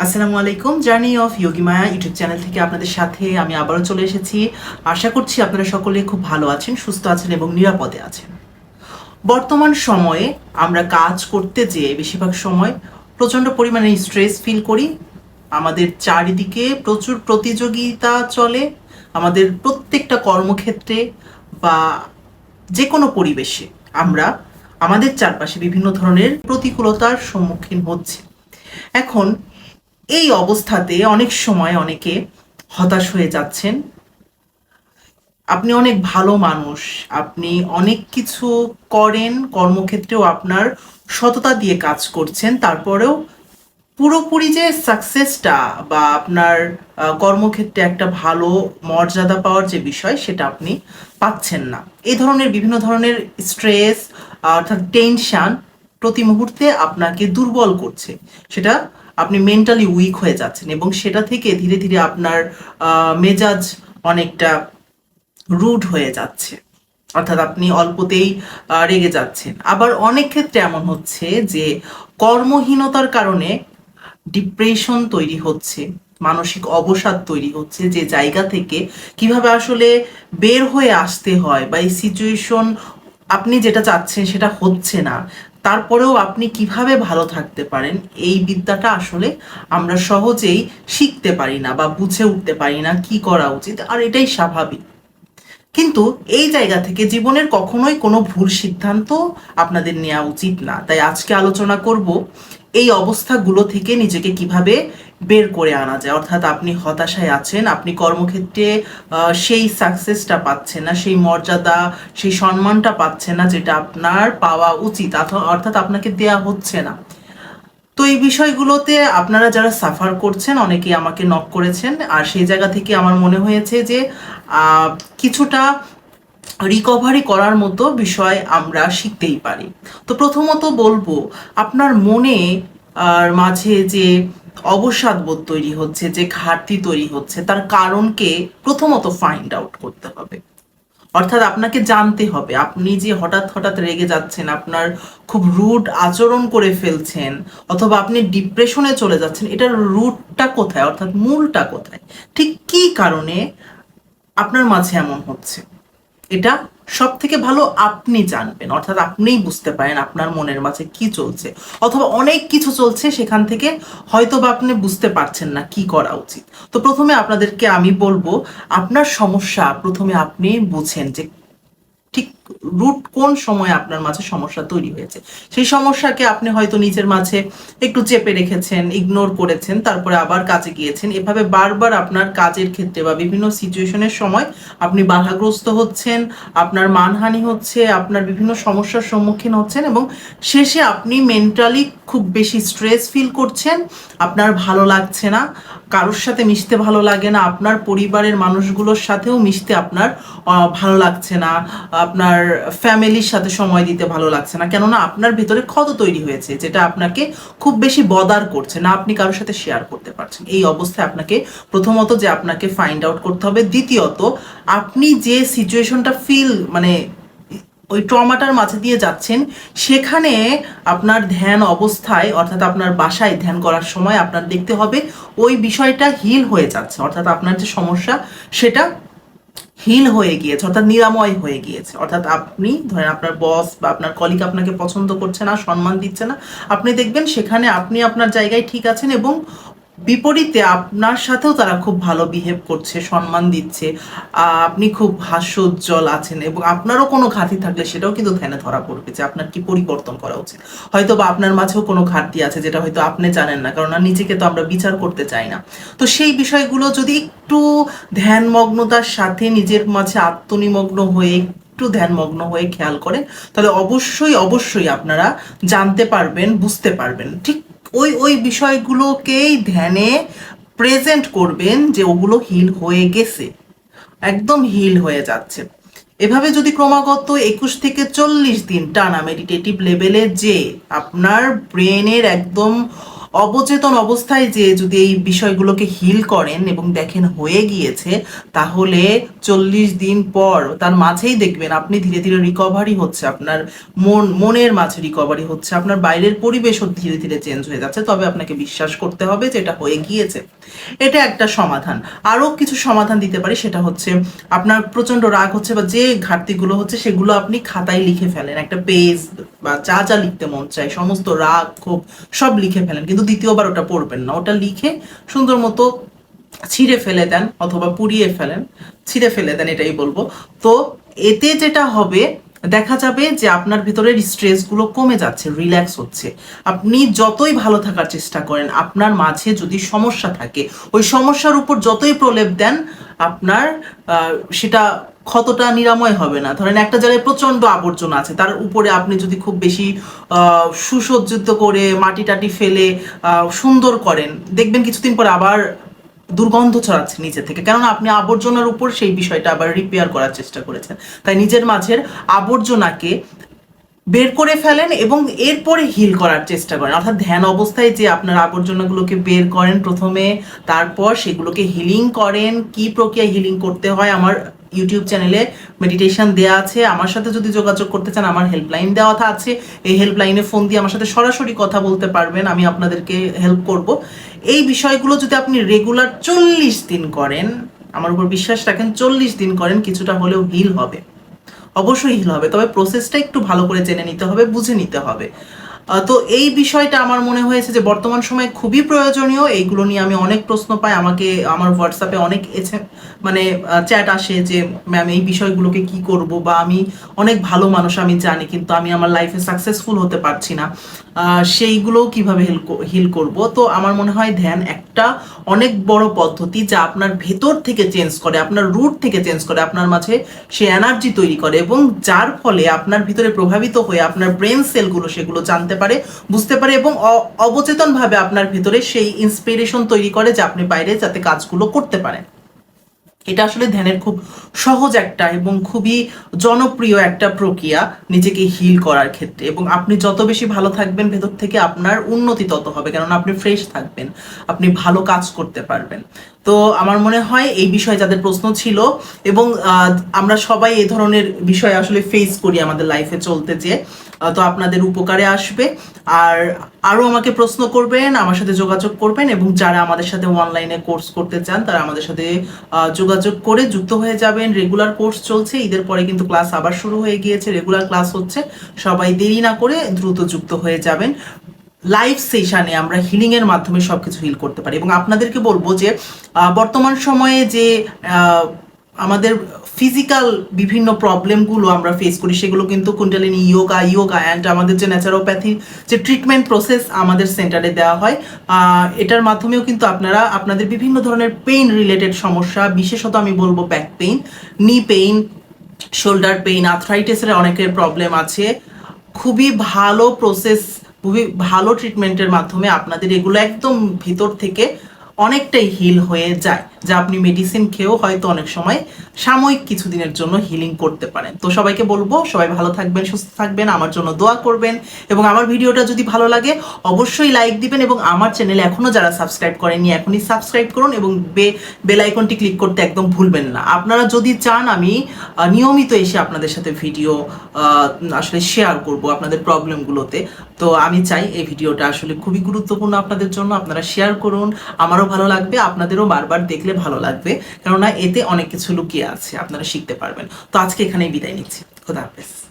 আসসালামু আলাইকুম। Journey of যোগিমায়া YouTube channel থেকে আপনাদের সাথে আমি আবারও চলে এসেছি। আশা করছি আপনারা সকলে খুব ভালো আছেন, সুস্থ আছেন এবং নিরাপদে আছেন। বর্তমান সময়ে আমরা কাজ করতে যেয়ে বেশিরভাগ সময় প্রচণ্ড পরিমাণে স্ট্রেস ফিল করি। আমাদের চারিদিকে প্রচুর প্রতিযোগিতা চলে। আমাদের প্রত্যেকটা কর্মক্ষেত্রে বা যে কোনো পরিবেশে আমরা আমাদের চারপাশে বিভিন্ন ধরনের প্রতিকূলতার সম্মুখীন হচ্ছি। এখন এই অবস্থাতে অনেক সময় অনেকে হতাশ হয়ে যাচ্ছেন। আপনি অনেক ভালো মানুষ, আপনি অনেক কিছু করেন, কর্মক্ষেত্রেও আপনার সততা দিয়ে কাজ করছেন, তারপরেও পুরোপুরি যে সাকসেসটা বা আপনার কর্মক্ষেত্রে একটা ভালো মর্যাদা পাওয়ার যে বিষয় সেটা আপনি পাচ্ছেন না। এই ধরনের বিভিন্ন ধরনের স্ট্রেস অর্থাৎ টেনশন প্রতি মুহূর্তে আপনাকে দুর্বল করছে। সেটা আপনি মেন্টালি উইক হয়ে যাচ্ছেন এবং সেটা থেকে ধীরে ধীরে আপনার মেজাজ অনেকটা রুড হয়ে যাচ্ছে, অর্থাৎ আপনি অল্পতেই রেগে যাচ্ছেন। আবার অনেক ক্ষেত্রে এমন হচ্ছে যে কর্মহীনতার কারণে ডিপ্রেশন তৈরি হচ্ছে, মানসিক অবসাদ তৈরি হচ্ছে, যে জায়গা থেকে কিভাবে আসলে বের হয়ে আসতে হয় বা এই সিচুয়েশন আপনি যেটা চাচ্ছেন সেটা হচ্ছে না, তারপরেও আপনি কিভাবে ভালো থাকতে পারেন এই বিদ্যাটা আসলে আমরা সহজেই শিখতে পারি না বা বুঝে উঠতে পারি না কি করা উচিত, আর এটাই স্বাভাবিক। কিন্তু এই জায়গা থেকে জীবনের কখনোই কোনো ভুল সিদ্ধান্ত আপনাদের নেওয়া উচিত না। তাই আজকে আলোচনা করব এই অবস্থাগুলো থেকে নিজেকে কিভাবে বের করে আনা যায়। অর্থাৎ আপনি হতাশায় আছেন, আপনি কর্মক্ষেত্রে সেই সাকসেসটা পাচ্ছেন না, সেই মর্যাদা, সেই সম্মানটা পাচ্ছেন না যেটা আপনার পাওয়া উচিত, অর্থাৎ আপনাকে দেয়া হচ্ছে না। তো এই বিষয়গুলোতে আপনারা যারা সাফার করছেন অনেকেই আমাকে নক করেছেন, আর সেই জায়গা থেকে আমার মনে হয়েছে যে কিছুটা রিকভারি করার মতো বিষয় আমরা শিখতেই পারি। তো প্রথমত বলবো, আপনার মনে আর মাঝে যে অবসাদ বোধ তৈরি হচ্ছে, যে ঘাটতি তৈরি হচ্ছে, তার কারণকে প্রথমত ফাইন্ড আউট করতে হবে। অর্থাৎ আপনাকে জানতে হবে আপনি যে হঠাৎ হঠাৎ রেগে যাচ্ছেন, আপনার খুব রুড আচরণ করে ফেলছেন, অথবা আপনি ডিপ্রেশনে চলে যাচ্ছেন, এটার রুটটা কোথায়, অর্থাৎ মূলটা কোথায়, ঠিক কী কারণে আপনার মাঝে এমন হচ্ছে। এটা সব থেকে ভালো আপনি জানবেন, অর্থাৎ আপনিই বুঝতে পারেন আপনার মনের মাঝে কি চলছে, অথবা অনেক কিছু চলছে সেখান থেকে হয়তো বা আপনি বুঝতে পারছেন না কি করা উচিত। তো প্রথমে আপনাদেরকে আমি বলবো, আপনার সমস্যা প্রথমে আপনি বুঝেন যে ঠিক রুট কোন সময় আপনার মাঝে সমস্যা তৈরি হয়েছে। সেই সমস্যাকে আপনি হয়তো নিজের মাঝে একটু চেপে রেখেছেন, ইগনোর করেছেন, তারপরে আবার কাজে গিয়েছেন। এভাবে বারবার আপনার কাজের ক্ষেত্রে বা বিভিন্ন সিচুয়েশনের সময় আপনি বাধাগ্রস্ত হচ্ছেন, আপনার মানহানি হচ্ছে, আপনার বিভিন্ন সমস্যার সম্মুখীন হচ্ছেন এবং শেষে আপনি মেন্টালি খুব বেশি স্ট্রেস ফিল করছেন। আপনার ভালো লাগছে না, কারোর সাথে মিশতে ভালো লাগে না, আপনার পরিবারের মানুষগুলোর সাথেও মিশতে আপনার ভালো লাগছে না, আপনার ফ্যামিলির সাথে সময় দিতে ভালো লাগছে না, কেননা আপনার ভেতরে ক্ষত তৈরি হয়েছে যেটা আপনাকে খুব বেশি বদার করছে না, আপনি কারোর সাথে শেয়ার করতে পারছেন। এই অবস্থায় আপনাকে প্রথমত যে আপনাকে ফাইন্ড আউট করতে হবে, দ্বিতীয়ত আপনি যে সিচুয়েশনটা ফিল মানে ওই ট্রমাটার মাঝে দিয়ে যাচ্ছেন, সেখানে আপনার ধ্যান অবস্থায়, অর্থাৎ আপনার বাসায় ধ্যান করার সময় আপনার দেখতে হবে ওই বিষয়টা হিল হয়ে যাচ্ছে, অর্থাৎ আপনার যে সমস্যা সেটা হিল হয়ে গিয়েছে, অর্থাৎ নিরাময় হয়ে গিয়েছে। অর্থাৎ আপনি ধরেন আপনার বস বা আপনার কলিগ আপনাকে পছন্দ করছে না, সম্মান দিচ্ছে না, আপনি দেখবেন সেখানে আপনি আপনার জায়গায় ঠিক আছেন এবং বিপরীতে আপনার সাথেও তারা খুব ভালো বিহেভ করছে, সম্মান দিচ্ছে, আপনি খুব হাস্যোজ্জ্বল আছেন এবং আপনারও কোনো ঘাটতি থাকলে সেটাও কিন্তু ধ্যানে ধরা পড়বে যে আপনার কি পরিবর্তন করা উচিত। হয়তো বা আপনার মাঝেও কোনো ঘাটতি আছে যেটা হয়তো আপনি জানেন না, কারণ নিজেকে তো আমরা বিচার করতে চাই না। তো সেই বিষয়গুলো যদি একটু ধ্যানমগ্নতার সাথে নিজের মাঝে আত্মনিমগ্ন হয়ে একটু ধ্যানমগ্ন হয়ে খেয়াল করেন, তাহলে অবশ্যই অবশ্যই আপনারা জানতে পারবেন, বুঝতে পারবেন, ঠিক ওই ওই বিষয়গুলোকেই ধ্যানে প্রেজেন্ট করবেন যে ওগুলো হিল হয়ে গেছে, একদম হিল হয়ে যাচ্ছে। এভাবে যদি ক্রমাগত 21 থেকে 40 দিন টানা মেডিটেটিভ লেভেলে যে আপনার ব্রেনের একদম অবচেতন অবস্থায় যে যদি এই বিষয়গুলোকে হিল করেন এবং দেখেন হয়ে গিয়েছে, তাহলে 40 দিন পর তার মাঝেই দেখবেন আপনি ধীরে ধীরে রিকভারি হচ্ছে, আপনার মনের মাঝে রিকভারি হচ্ছে, আপনার বাইরের পরিবেশও ধীরে ধীরে চেঞ্জ হয়ে যাচ্ছে। তবে আপনাকে বিশ্বাস করতে হবে যে এটা হয়ে গিয়েছে। এটা একটা সমাধান। আরও কিছু সমাধান দিতে পারি, সেটা হচ্ছে আপনার প্রচণ্ড রাগ হচ্ছে বা যে ঘাটতিগুলো হচ্ছে সেগুলো আপনি খাতায় লিখে ফেলেন, একটা পেজ বা যা যা লিখতে মন চায় সমস্ত রাগ ক্ষোভ সব লিখে ফেলেন, কিন্তু দ্বিতীয়বার ওটা পড়বেন না। ওটা লিখে সুন্দর মতো ছিঁড়ে ফেলে দেন অথবা পুড়িয়ে ফেলেন, ছিঁড়ে ফেলে দেন এটাই বলবো। তো এতে যেটা হবে, দেখা যাবে যে আপনার ভিতরের স্ট্রেসগুলো কমে যাচ্ছে, রিল্যাক্স হচ্ছে। আপনি যতই ভালো থাকার চেষ্টা করেন, আপনার মাঝে যদি সমস্যা থাকে, ওই সমস্যার উপর যতই প্রলেপ দেন, আপনার সেটা ক্ষতটা নিরাময় হবে না। ধরেন একটা জায়গায় প্রচণ্ড আবর্জনা আছে, তার উপরে আপনি যদি খুব বেশি সুসজ্জিত করে মাটি টাটি ফেলে সুন্দর করেন, দেখবেন কিছুদিন পর আবার দুর্গন্ধ ছড়াচ্ছে নিচে থেকে, কেননা আপনি আবর্জনার উপর সেই বিষয়টা আবার রিপেয়ার করার চেষ্টা করেছেন। তাই নিজের মাঝের আবর্জনাকে বের করে ফেলেন এবং এরপরে হিল করার চেষ্টা করেন। অর্থাৎ ধ্যান অবস্থায় যে আপনার আবর্জনাগুলোকে বের করেন প্রথমে, তারপর সেগুলোকে হিলিং করেন। কি প্রক্রিয়া হিলিং করতে হয় আমার ইউটিউব চ্যানেলে মেডিটেশন দেওয়া আছে। আমার সাথে যদি যোগাযোগ করতে চান, আমার হেল্পলাইন দেওয়া আছে। এই হেল্পলাইনে ফোন দিয়ে আমার সাথে সরাসরি কথা বলতে পারবেন, আমি আপনাদেরকে হেল্প করব। এই বিষয়গুলো যদি আপনি রেগুলার 40 দিন করেন, আমার উপর বিশ্বাস রাখেন, 40 দিন করেন, কিছুটা হলেও হিল হবে, অবশ্যই হিল হবে। তবে প্রসেসটা একটু ভালো করে জেনে নিতে হবে, বুঝে নিতে হবে। তো এই বিষয়টা আমার মনে হয়েছে যে বর্তমান সময়ে খুবই প্রয়োজনীয়। এইগুলো নিয়ে আমি অনেক প্রশ্ন পাই, আমাকে আমার হোয়াটসঅ্যাপে অনেক মানে চ্যাট আসে যে ম্যাম এই বিষয়গুলোকে কি করব, বা আমি অনেক ভালো মানুষ আমি জানি, কিন্তু আমি আমার লাইফে সাকসেসফুল হতে পারছি না, সেইগুলোও কিভাবে হিল করব। তো আমার মনে হয় ধ্যান একটা অনেক বড় পদ্ধতি, যা আপনার ভেতর থেকে চেঞ্জ করে, আপনার রুট থেকে চেঞ্জ করে, আপনার মাঝে সে এনার্জি তৈরি করে, এবং যার ফলে আপনার ভিতরে প্রভাবিত হয়ে আপনার ব্রেন সেলগুলো সেগুলো জানতে পারে, বুঝতে পারে, এবং অবচেতনভাবে আপনার ভিতরে সেই ইন্সপিরেশন তৈরি করে যে আপনি বাইরে যাতে কাজগুলো করতে পারেন। এটা আসলে ধ্যানের খুব সহজ একটা এবং খুবই জনপ্রিয় একটা প্রক্রিয়া নিজেকে হিল করার ক্ষেত্রে। এবং আপনি যত বেশি ভালো থাকবেন ভেতর থেকে, আপনার উন্নতি তত হবে, কেননা আপনি ফ্রেশ থাকবেন, আপনি ভালো কাজ করতে পারবেন। তো আমার মনে হয় এই বিষয়ে যাদের প্রশ্ন ছিল, এবং আমরা সবাই এই ধরনের বিষয় আসলে ফেস করি আমাদের লাইফে চলতে যেয়ে, তো আপনাদের উপকারে আসবে। আর আরও আমাকে প্রশ্ন করবেন, আমার সাথে যোগাযোগ করবেন, এবং যারা আমাদের সাথে অনলাইনে কোর্স করতে চান তারা আমাদের সাথে যোগাযোগ করে যুক্ত হয়ে যাবেন। রেগুলার কোর্স চলছে, ঈদের পরে কিন্তু ক্লাস আবার শুরু হয়ে গিয়েছে, রেগুলার ক্লাস হচ্ছে। সবাই দেরি না করে দ্রুত যুক্ত হয়ে যাবেন। লাইভ সেশনে আমরা হিলিংয়ের মাধ্যমে সব কিছু হিল করতে পারি। এবং আপনাদেরকে বলবো যে বর্তমান সময়ে যে আমাদের ফিজিক্যাল বিভিন্ন প্রবলেমগুলো আমরা ফেস করি, সেগুলো কিন্তু কুণ্ডলিনী যোগা অ্যান্ড আমাদের যে ন্যাচারোপ্যাথি যে ট্রিটমেন্ট প্রসেস আমাদের সেন্টারে দেওয়া হয়, এটার মাধ্যমেও কিন্তু আপনারা আপনাদের বিভিন্ন ধরনের পেইন রিলেটেড সমস্যা, বিশেষত আমি বলবো back pain, knee pain, shoulder pain, আর্থ্রাইটিসের অনেকের প্রবলেম আছে, খুবই ভালো প্রসেস, খুবই ভালো ট্রিটমেন্টের মাধ্যমে আপনাদের এগুলো একদম ভিতর থেকে অনেকটাই হিল হয়ে যায়, যা আপনি মেডিসিন খেয়েও হয়তো অনেক সময় সাময়িক কিছুদিনের জন্য হিলিং করতে পারেন। তো সবাইকে বলবো, সবাই ভালো থাকবেন, সুস্থ থাকবেন, আমার জন্য দোয়া করবেন, এবং আমার ভিডিওটা যদি ভালো লাগে অবশ্যই লাইক দিবেন, এবং আমার চ্যানেলে এখনও যারা সাবস্ক্রাইব করেননি এখনই সাবস্ক্রাইব করুন, এবং বেল আইকনটি ক্লিক করতে একদম ভুলবেন না। আপনারা যদি চান আমি নিয়মিত এসে আপনাদের সাথে ভিডিও আসলে শেয়ার করব আপনাদের প্রবলেমগুলোতে, তো আমি চাই এই ভিডিওটা আসলে খুবই গুরুত্বপূর্ণ আপনাদের জন্য, আপনারা শেয়ার করুন, আমারও ভালো লাগবে, আপনাদেরও বারবার দেখলে ভালো লাগবে, কেননা এতে অনেক কিছু লুকিয়ে আছে, আপনারা শিখতে পারবেন। তো আজকে এখানেই বিদায় নিচ্ছি, খোদা হাফেজ।